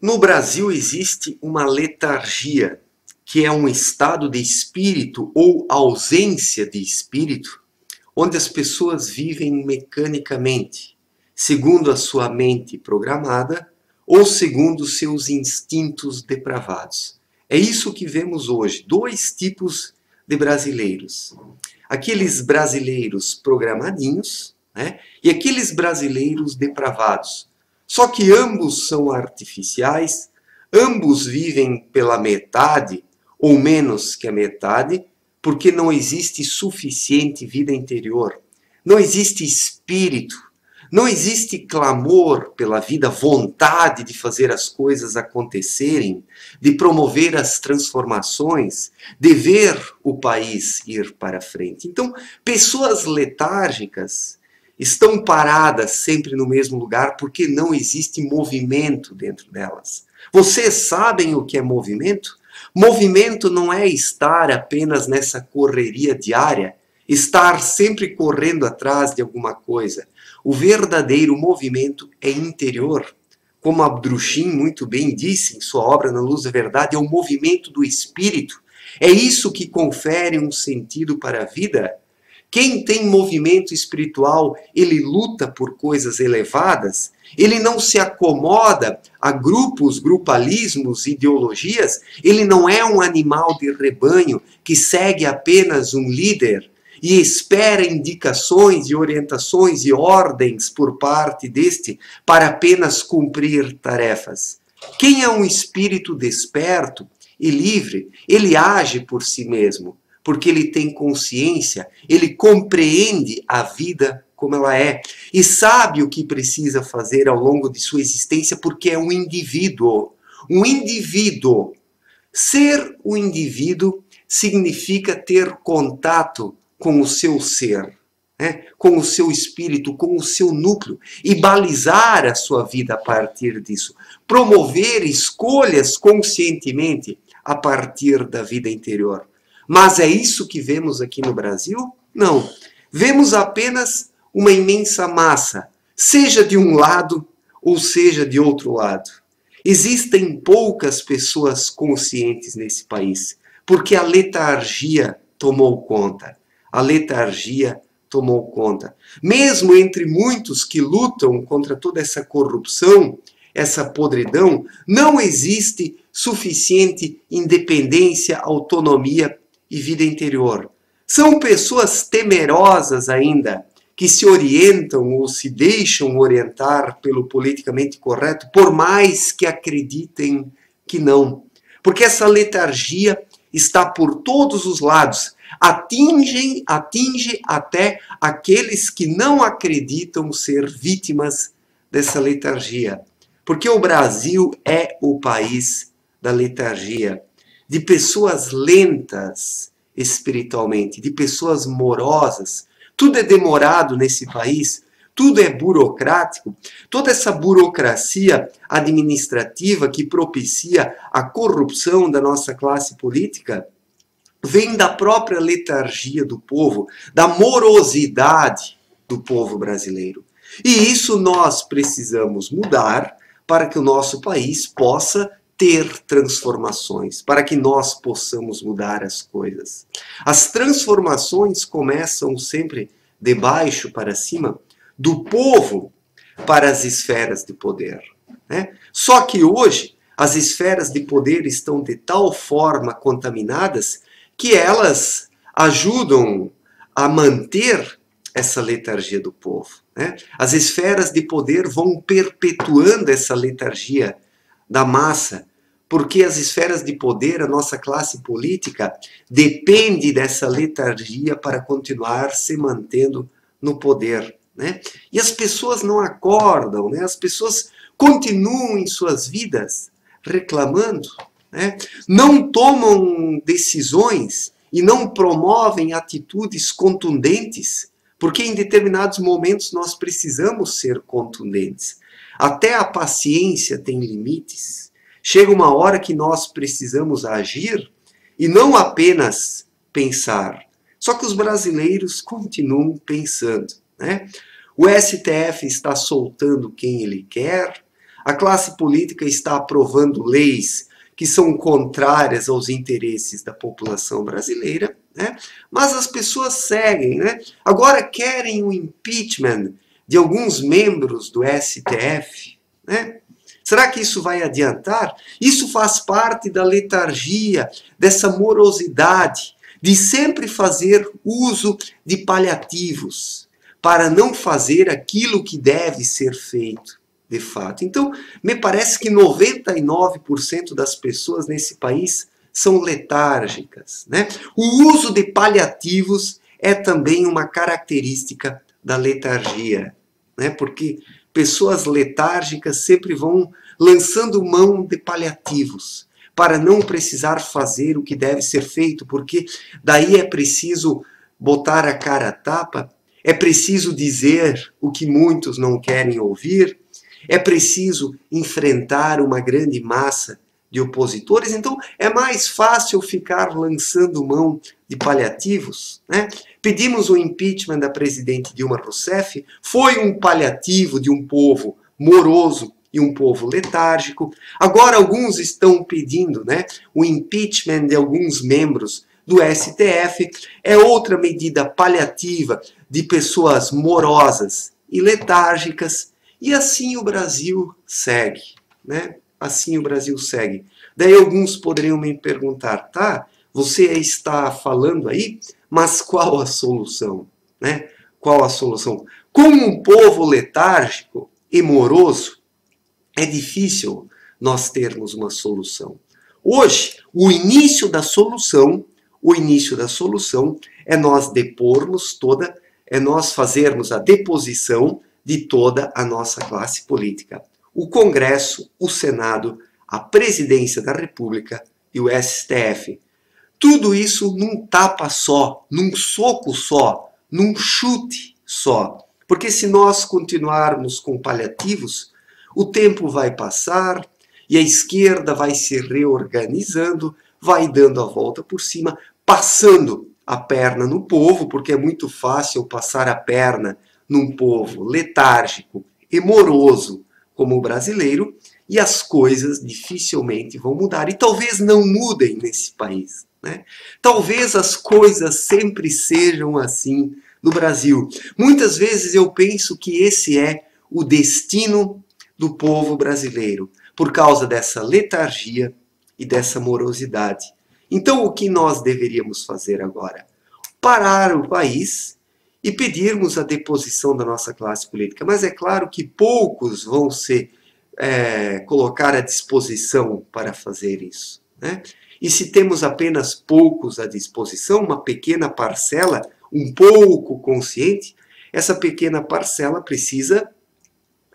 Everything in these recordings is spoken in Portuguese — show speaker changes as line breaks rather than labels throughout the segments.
No Brasil existe uma letargia, que é um estado de espírito ou ausência de espírito, onde as pessoas vivem mecanicamente, segundo a sua mente programada ou segundo seus instintos depravados. É isso que vemos hoje, dois tipos de brasileiros. Aqueles brasileiros programadinhos, né, e aqueles brasileiros depravados. Só que ambos são artificiais, ambos vivem pela metade, ou menos que a metade, porque não existe suficiente vida interior, não existe espírito, não existe clamor pela vida, vontade de fazer as coisas acontecerem, de promover as transformações, de ver o país ir para frente. Então, pessoas letárgicas estão paradas sempre no mesmo lugar porque não existe movimento dentro delas. Vocês sabem o que é movimento? Movimento não é estar apenas nessa correria diária, estar sempre correndo atrás de alguma coisa. O verdadeiro movimento é interior. Como Abdrushim muito bem disse em sua obra Na Luz da Verdade, é o movimento do espírito. É isso que confere um sentido para a vida. Quem tem movimento espiritual, ele luta por coisas elevadas, ele não se acomoda a grupos, grupalismos, ideologias, ele não é um animal de rebanho que segue apenas um líder e espera indicações e orientações e ordens por parte deste para apenas cumprir tarefas. Quem é um espírito desperto e livre, ele age por si mesmo, porque ele tem consciência, ele compreende a vida como ela é e sabe o que precisa fazer ao longo de sua existência, porque é um indivíduo. Um indivíduo. Ser um indivíduo significa ter contato com o seu ser, né? Com o seu espírito, com o seu núcleo, e balizar a sua vida a partir disso. Promover escolhas conscientemente a partir da vida interior. Mas é isso que vemos aqui no Brasil? Não. Vemos apenas uma imensa massa, seja de um lado ou seja de outro lado. Existem poucas pessoas conscientes nesse país, porque a letargia tomou conta. A letargia tomou conta. Mesmo entre muitos que lutam contra toda essa corrupção, essa podridão, não existe suficiente independência, autonomia e vida interior. São pessoas temerosas ainda, que se orientam ou se deixam orientar pelo politicamente correto, por mais que acreditem que não. Porque essa letargia está por todos os lados, atinge até aqueles que não acreditam ser vítimas dessa letargia. Porque o Brasil é o país da letargia, de pessoas lentas espiritualmente, de pessoas morosas. Tudo é demorado nesse país, tudo é burocrático. Toda essa burocracia administrativa que propicia a corrupção da nossa classe política vem da própria letargia do povo, da morosidade do povo brasileiro. E isso nós precisamos mudar para que o nosso país possa ter transformações, para que nós possamos mudar as coisas. As transformações começam sempre de baixo para cima, do povo para as esferas de poder, né? Só que hoje as esferas de poder estão de tal forma contaminadas que elas ajudam a manter essa letargia do povo, né? As esferas de poder vão perpetuando essa letargia da massa, porque as esferas de poder, a nossa classe política, depende dessa letargia para continuar se mantendo no poder, né? E as pessoas não acordam, né? As pessoas continuam em suas vidas reclamando, né? Não tomam decisões e não promovem atitudes contundentes, porque em determinados momentos nós precisamos ser contundentes. Até a paciência tem limites. Chega uma hora que nós precisamos agir e não apenas pensar. Só que os brasileiros continuam pensando, né? O STF está soltando quem ele quer, A classe política está aprovando leis que são contrárias aos interesses da população brasileira, né? Mas as pessoas seguem, né? Agora querem o impeachment de alguns membros do STF, né? Será que isso vai adiantar? Isso faz parte da letargia, dessa morosidade, de sempre fazer uso de paliativos, para não fazer aquilo que deve ser feito, de fato. Então, me parece que 99% das pessoas nesse país são letárgicas, né? O uso de paliativos é também uma característica da letargia, né? Porque pessoas letárgicas sempre vão lançando mão de paliativos para não precisar fazer o que deve ser feito, porque daí é preciso botar a cara a tapa, é preciso dizer o que muitos não querem ouvir, é preciso enfrentar uma grande massa de opositores, então é mais fácil ficar lançando mão de paliativos, né? Pedimos o impeachment da presidente Dilma Rousseff, foi um paliativo de um povo moroso e um povo letárgico. Agora alguns estão pedindo, né, o impeachment de alguns membros do STF, é outra medida paliativa de pessoas morosas e letárgicas, e assim o Brasil segue, né? Assim o Brasil segue. Daí alguns poderiam me perguntar, tá, você está falando aí, mas qual a solução, né? Qual a solução? Como um povo letárgico e moroso, é difícil nós termos uma solução. Hoje, o início da solução é nós depormos toda, é nós fazermos a deposição de toda a nossa classe política. O Congresso, o Senado, a Presidência da República e o STF. Tudo isso num tapa só, num soco só, num chute só. Porque se nós continuarmos com paliativos, o tempo vai passar e a esquerda vai se reorganizando, vai dando a volta por cima, passando a perna no povo, porque é muito fácil passar a perna num povo letárgico e moroso como o brasileiro, e as coisas dificilmente vão mudar. E talvez não mudem nesse país, né? Talvez as coisas sempre sejam assim no Brasil. Muitas vezes eu penso que esse é o destino do povo brasileiro, por causa dessa letargia e dessa morosidade. Então, o que nós deveríamos fazer agora? Parar o país e pedirmos a deposição da nossa classe política. Mas é claro que poucos vão se colocar à disposição para fazer isso, né? E se temos apenas poucos à disposição, uma pequena parcela, um pouco consciente, essa pequena parcela precisa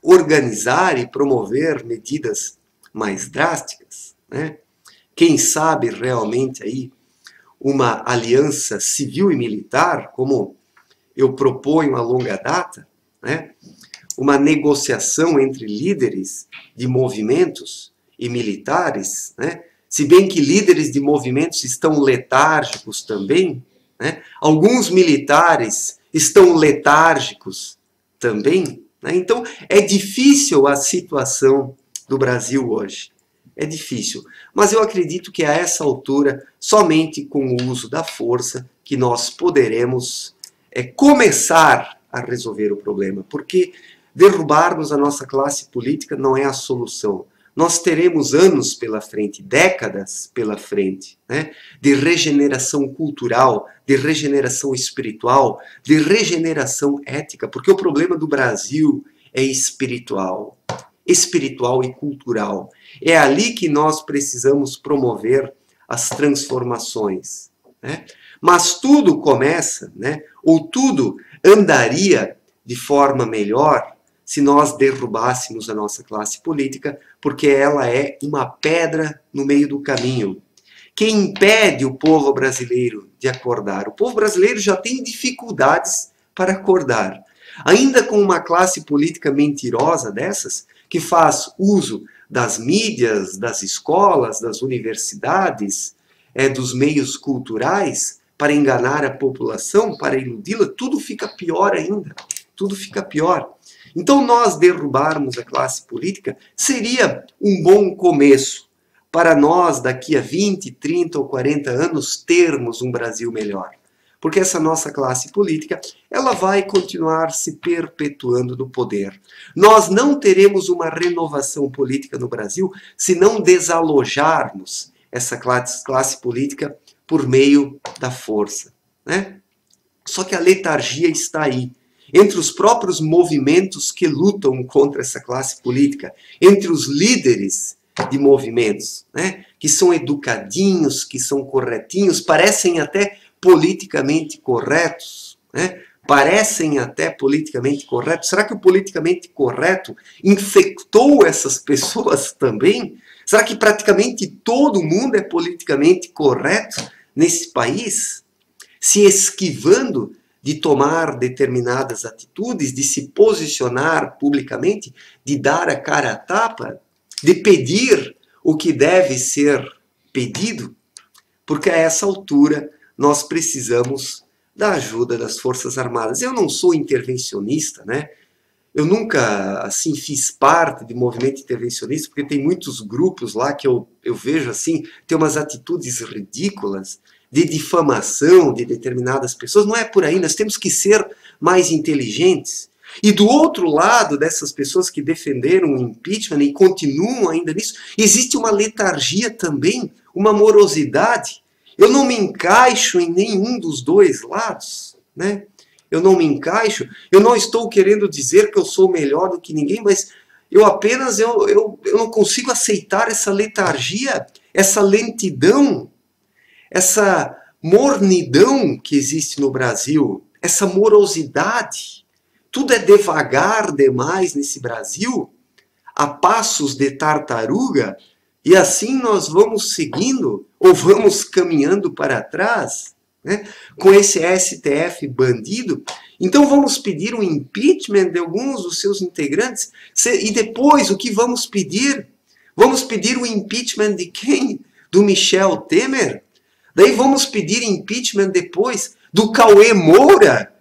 organizar e promover medidas mais drásticas, né? Quem sabe realmente aí uma aliança civil e militar, como eu proponho a longa data, né? Uma negociação entre líderes de movimentos e militares, né? Se bem que líderes de movimentos estão letárgicos também, né? Alguns militares estão letárgicos também, né? Então é difícil a situação do Brasil hoje. É difícil. Mas eu acredito que a essa altura, somente com o uso da força, que nós poderemos começar a resolver o problema. Porque derrubarmos a nossa classe política não é a solução. Nós teremos anos pela frente, décadas pela frente, né, de regeneração cultural, de regeneração espiritual, de regeneração ética, porque o problema do Brasil é espiritual e cultural. É ali que nós precisamos promover as transformações, né? Mas tudo começa, né, ou tudo andaria de forma melhor se nós derrubássemos a nossa classe política, porque ela é uma pedra no meio do caminho. Quem impede o povo brasileiro de acordar? O povo brasileiro já tem dificuldades para acordar. Ainda com uma classe política mentirosa dessas, que faz uso das mídias, das escolas, das universidades, dos meios culturais, para enganar a população, para iludi-la, tudo fica pior ainda. Tudo fica pior. Então nós derrubarmos a classe política seria um bom começo para nós, daqui a 20, 30 ou 40 anos, termos um Brasil melhor. Porque essa nossa classe política, ela vai continuar se perpetuando no poder. Nós não teremos uma renovação política no Brasil se não desalojarmos essa classe política por meio da força, né? Só que a letargia está aí, entre os próprios movimentos que lutam contra essa classe política, entre os líderes de movimentos, né? Que são educadinhos, que são corretinhos, parecem até politicamente corretos, né? Parecem até politicamente corretos. Será que o politicamente correto infectou essas pessoas também? Será que praticamente todo mundo é politicamente correto nesse país? Se esquivando de tomar determinadas atitudes, de se posicionar publicamente, de dar a cara a tapa, de pedir o que deve ser pedido? Porque a essa altura nós precisamos da ajuda das Forças Armadas. Eu não sou intervencionista, né? Eu nunca, assim, fiz parte de movimento intervencionista, porque tem muitos grupos lá que eu vejo, assim, tem umas atitudes ridículas de difamação de determinadas pessoas. Não é por aí, nós temos que ser mais inteligentes. E do outro lado dessas pessoas que defenderam o impeachment e continuam ainda nisso, existe uma letargia também, uma morosidade. Eu não me encaixo em nenhum dos dois lados, né? Eu não me encaixo, eu não estou querendo dizer que eu sou melhor do que ninguém, mas eu apenas eu não consigo aceitar essa letargia, essa lentidão, essa mornidão que existe no Brasil, essa morosidade. Tudo é devagar demais nesse Brasil, a passos de tartaruga, e assim nós vamos seguindo, ou vamos caminhando para trás, né, com esse STF bandido. Então vamos pedir um impeachment de alguns dos seus integrantes, e depois o que vamos pedir? Vamos pedir o impeachment de quem? Do Michel Temer? Daí vamos pedir impeachment depois do Cauê Moura,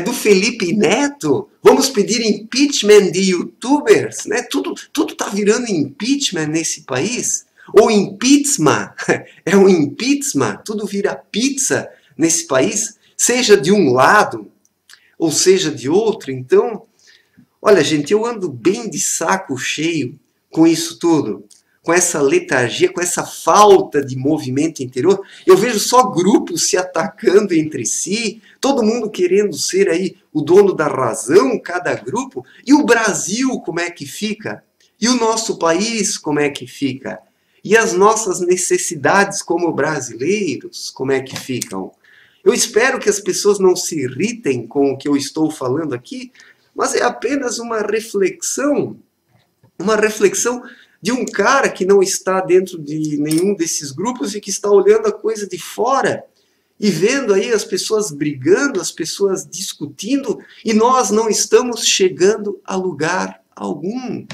do Felipe Neto, vamos pedir impeachment de youtubers, né? Tudo está virando impeachment nesse país. Ou impeachment, é um impeachment, tudo vira pizza nesse país, seja de um lado, ou seja de outro. Então, olha gente, eu ando bem de saco cheio com isso tudo. Com essa letargia, com essa falta de movimento interior. Eu vejo só grupos se atacando entre si, todo mundo querendo ser aí o dono da razão, cada grupo. E o Brasil, como é que fica? E o nosso país, como é que fica? E as nossas necessidades como brasileiros, como é que ficam? Eu espero que as pessoas não se irritem com o que eu estou falando aqui, mas é apenas uma reflexão de um cara que não está dentro de nenhum desses grupos e que está olhando a coisa de fora e vendo aí as pessoas brigando, as pessoas discutindo, e nós não estamos chegando a lugar algum.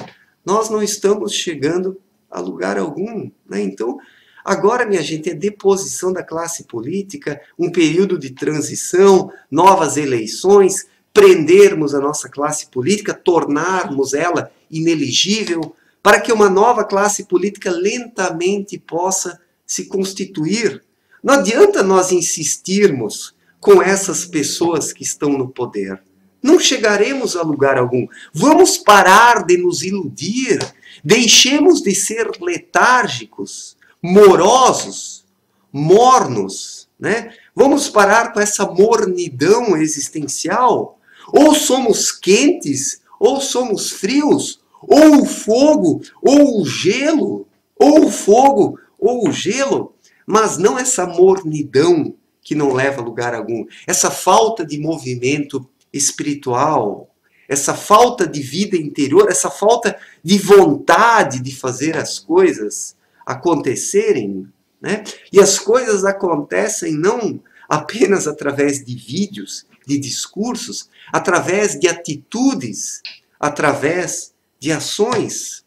Nós não estamos chegando a lugar algum, né? Então, agora, minha gente, é deposição da classe política, um período de transição, novas eleições, prendermos a nossa classe política, tornarmos ela inelegível, para que uma nova classe política lentamente possa se constituir. Não adianta nós insistirmos com essas pessoas que estão no poder. Não chegaremos a lugar algum. Vamos parar de nos iludir. Deixemos de ser letárgicos, morosos, mornos, né? Vamos parar com essa mornidão existencial. Ou somos quentes, ou somos frios, ou o fogo, ou o gelo, ou o fogo, ou o gelo, mas não essa mornidão que não leva a lugar algum, essa falta de movimento espiritual, essa falta de vida interior, essa falta de vontade de fazer as coisas acontecerem, né? E as coisas acontecem não apenas através de vídeos, de discursos, através de atitudes, através de ações.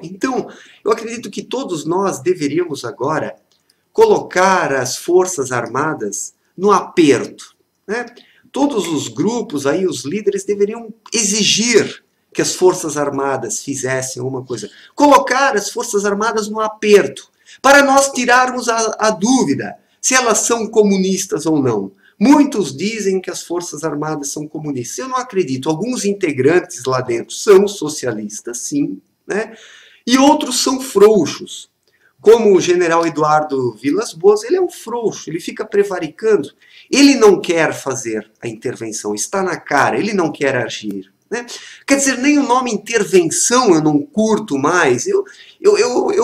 Então, eu acredito que todos nós deveríamos agora colocar as Forças Armadas no aperto, né? Todos os grupos, aí os líderes deveriam exigir que as Forças Armadas fizessem uma coisa. Colocar as Forças Armadas no aperto, para nós tirarmos a dúvida se elas são comunistas ou não. Muitos dizem que as Forças Armadas são comunistas. Eu não acredito. Alguns integrantes lá dentro são socialistas, sim, né? E outros são frouxos. Como o general Eduardo Vilas Boas, ele é um frouxo, ele fica prevaricando. Ele não quer fazer a intervenção, está na cara, ele não quer agir. Né? Quer dizer, nem o nome intervenção eu não curto mais. Eu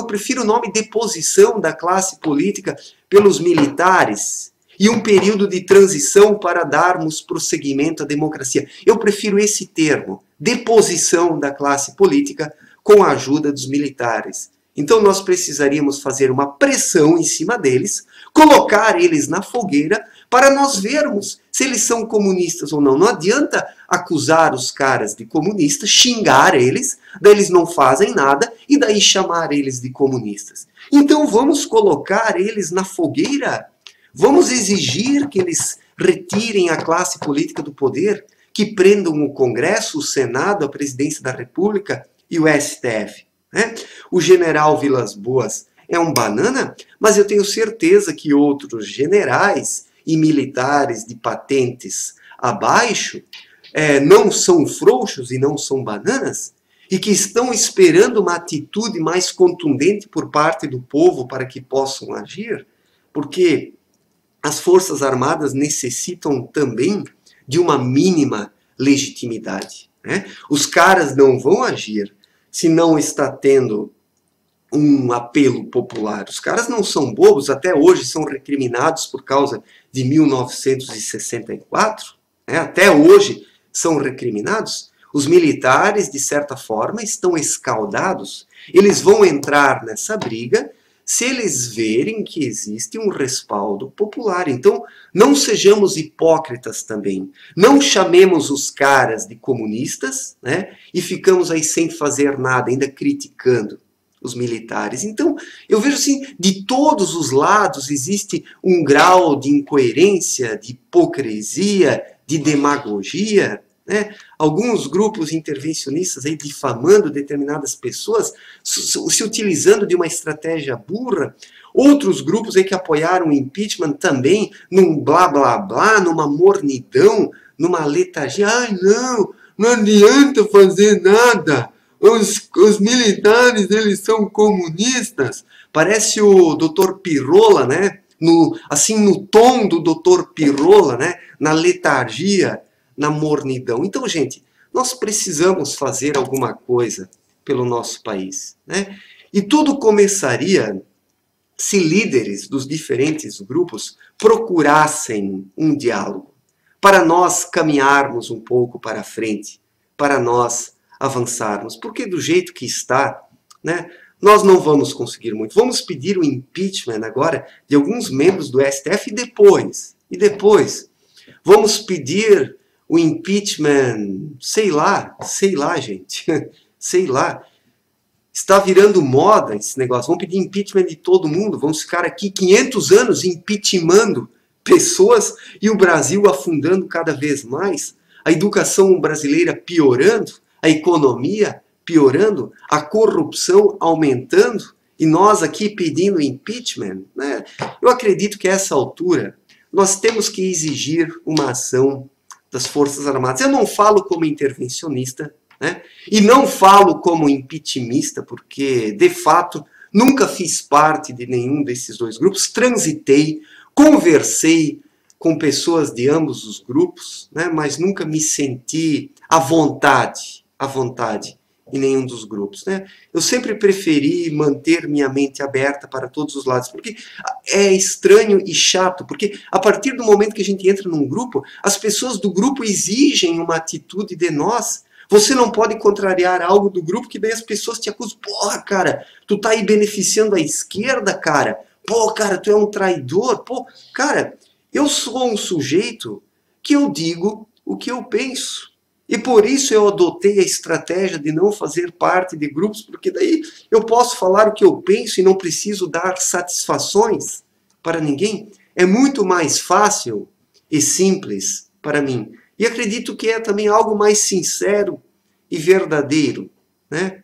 prefiro o nome deposição da classe política pelos militares e um período de transição para darmos prosseguimento à democracia. Eu prefiro esse termo, deposição da classe política com a ajuda dos militares. Então nós precisaríamos fazer uma pressão em cima deles, colocar eles na fogueira para nós vermos se eles são comunistas ou não. Não adianta acusar os caras de comunistas, xingar eles, daí eles não fazem nada e daí chamar eles de comunistas. Então vamos colocar eles na fogueira, vamos exigir que eles retirem a classe política do poder, que prendam o Congresso, o Senado, a Presidência da República e o STF. Né? O general Vilas Boas é um banana, mas eu tenho certeza que outros generais e militares de patentes abaixo não são frouxos e não são bananas, e que estão esperando uma atitude mais contundente por parte do povo para que possam agir, porque as Forças Armadas necessitam também de uma mínima legitimidade. Né? Os caras não vão agir se não está tendo um apelo popular. Os caras não são bobos, até hoje são recriminados por causa de 1964, né? Até hoje são recriminados. Os militares, de certa forma, estão escaldados. Eles vão entrar nessa briga se eles verem que existe um respaldo popular. Então, não sejamos hipócritas também. Não chamemos os caras de comunistas, né, e ficamos aí sem fazer nada, ainda criticando os militares. Então, eu vejo assim, de todos os lados existe um grau de incoerência, de hipocrisia, de demagogia, né? Alguns grupos intervencionistas aí difamando determinadas pessoas, se utilizando de uma estratégia burra. Outros grupos aí que apoiaram o impeachment também, num blá blá blá, numa mornidão, numa letargia. Ai, não adianta fazer nada. Os militares, eles são comunistas. Parece o Dr. Pirola, né? Assim, no tom do Dr. Pirola, né? Na letargia, na mornidão. Então, gente, nós precisamos fazer alguma coisa pelo nosso país, né? E tudo começaria se líderes dos diferentes grupos procurassem um diálogo, para nós caminharmos um pouco para frente, para nós avançarmos. Porque do jeito que está, né, nós não vamos conseguir muito. Vamos pedir o impeachment agora de alguns membros do STF e depois vamos pedir o impeachment, sei lá, gente, sei lá. Está virando moda esse negócio. Vamos pedir impeachment de todo mundo. Vamos ficar aqui 500 anos impeachmentando pessoas e o Brasil afundando cada vez mais. A educação brasileira piorando, a economia piorando, a corrupção aumentando e nós aqui pedindo impeachment. Né? Eu acredito que a essa altura nós temos que exigir uma ação das Forças Armadas. Eu não falo como intervencionista, né? E não falo como impeachmentista, porque, de fato, nunca fiz parte de nenhum desses dois grupos. Transitei, conversei com pessoas de ambos os grupos, né? Mas nunca me senti à vontade em nenhum dos grupos. Né? Eu sempre preferi manter minha mente aberta para todos os lados, porque é estranho e chato, porque a partir do momento que a gente entra num grupo, as pessoas do grupo exigem uma atitude de nós. Você não pode contrariar algo do grupo que daí as pessoas te acusam. Porra, cara, tu tá aí beneficiando a esquerda, cara. Pô, cara, tu é um traidor. Pô, cara, eu sou um sujeito que eu digo o que eu penso. E por isso eu adotei a estratégia de não fazer parte de grupos, porque daí eu posso falar o que eu penso e não preciso dar satisfações para ninguém. É muito mais fácil e simples para mim. E acredito que é também algo mais sincero e verdadeiro, né?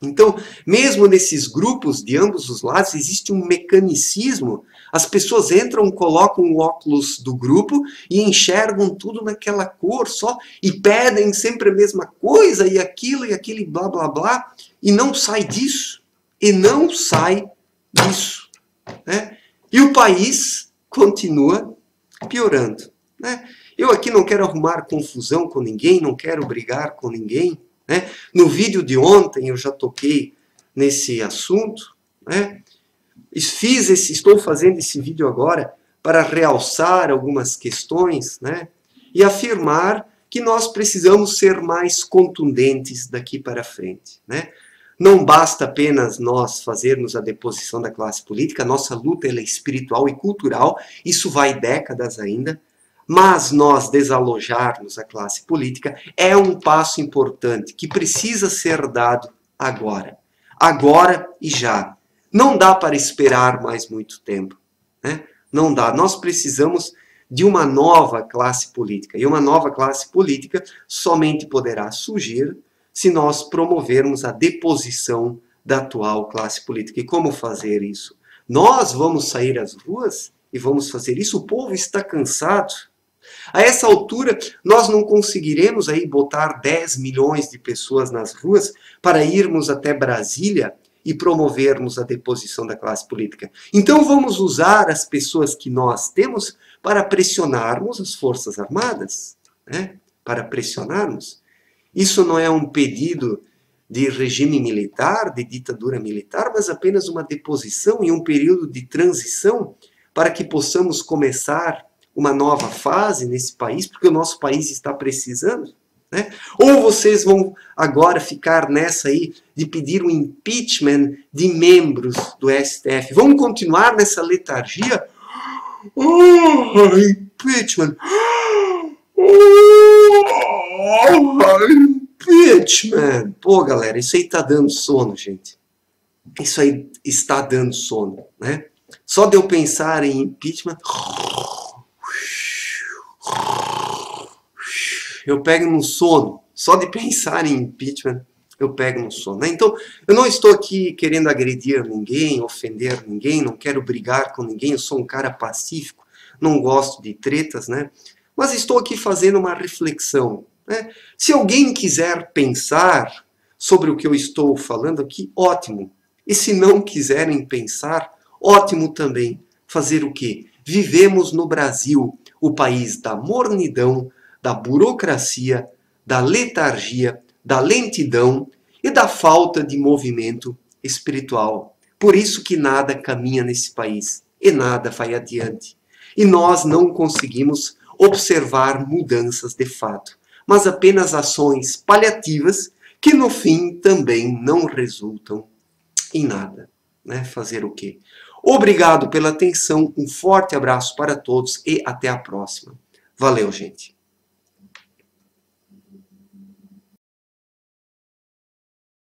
Então, mesmo nesses grupos de ambos os lados, existe um mecanicismo. As pessoas entram, colocam o óculos do grupo e enxergam tudo naquela cor só e pedem sempre a mesma coisa e aquele blá blá blá e não sai disso. E não sai disso, né? E o país continua piorando, né? Eu aqui não quero arrumar confusão com ninguém, não quero brigar com ninguém, né? No vídeo de ontem eu já toquei nesse assunto, né? Estou fazendo esse vídeo agora para realçar algumas questões, né? E afirmar que nós precisamos ser mais contundentes daqui para frente, né? Não basta apenas nós fazermos a deposição da classe política, a nossa luta ela é espiritual e cultural, isso vai décadas ainda, mas nós desalojarmos a classe política é um passo importante que precisa ser dado agora. Agora e já. Não dá para esperar mais muito tempo, né? Não dá. Nós precisamos de uma nova classe política. E uma nova classe política somente poderá surgir se nós promovermos a deposição da atual classe política. E como fazer isso? Nós vamos sair às ruas e vamos fazer isso. O povo está cansado. A essa altura, nós não conseguiremos aí botar 10 milhões de pessoas nas ruas para irmos até Brasília e promovermos a deposição da classe política. Então vamos usar as pessoas que nós temos para pressionarmos as Forças Armadas, né? Para pressionarmos. Isso não é um pedido de regime militar, de ditadura militar, mas apenas uma deposição em um período de transição para que possamos começar uma nova fase nesse país, porque o nosso país está precisando, né? Ou vocês vão agora ficar nessa aí de pedir o impeachment de membros do STF. Vamos continuar nessa letargia? Impeachment! Impeachment! Pô, galera, isso aí tá dando sono, gente. Isso aí está dando sono, né? Só de eu pensar em impeachment, eu pego no sono. Só de pensar em impeachment, eu pego no sono, né? Então, eu não estou aqui querendo agredir ninguém, ofender ninguém, não quero brigar com ninguém, eu sou um cara pacífico, não gosto de tretas, né? Mas estou aqui fazendo uma reflexão, né? Se alguém quiser pensar sobre o que eu estou falando aqui, ótimo. E se não quiserem pensar, ótimo também. Fazer o quê? Vivemos no Brasil, o país da mornidão, da burocracia, da letargia, da lentidão e da falta de movimento espiritual. Por isso que nada caminha nesse país e nada vai adiante. E nós não conseguimos observar mudanças de fato, mas apenas ações paliativas que no fim também não resultam em nada, né? Fazer o quê? Obrigado pela atenção, um forte abraço para todos e até a próxima. Valeu, gente!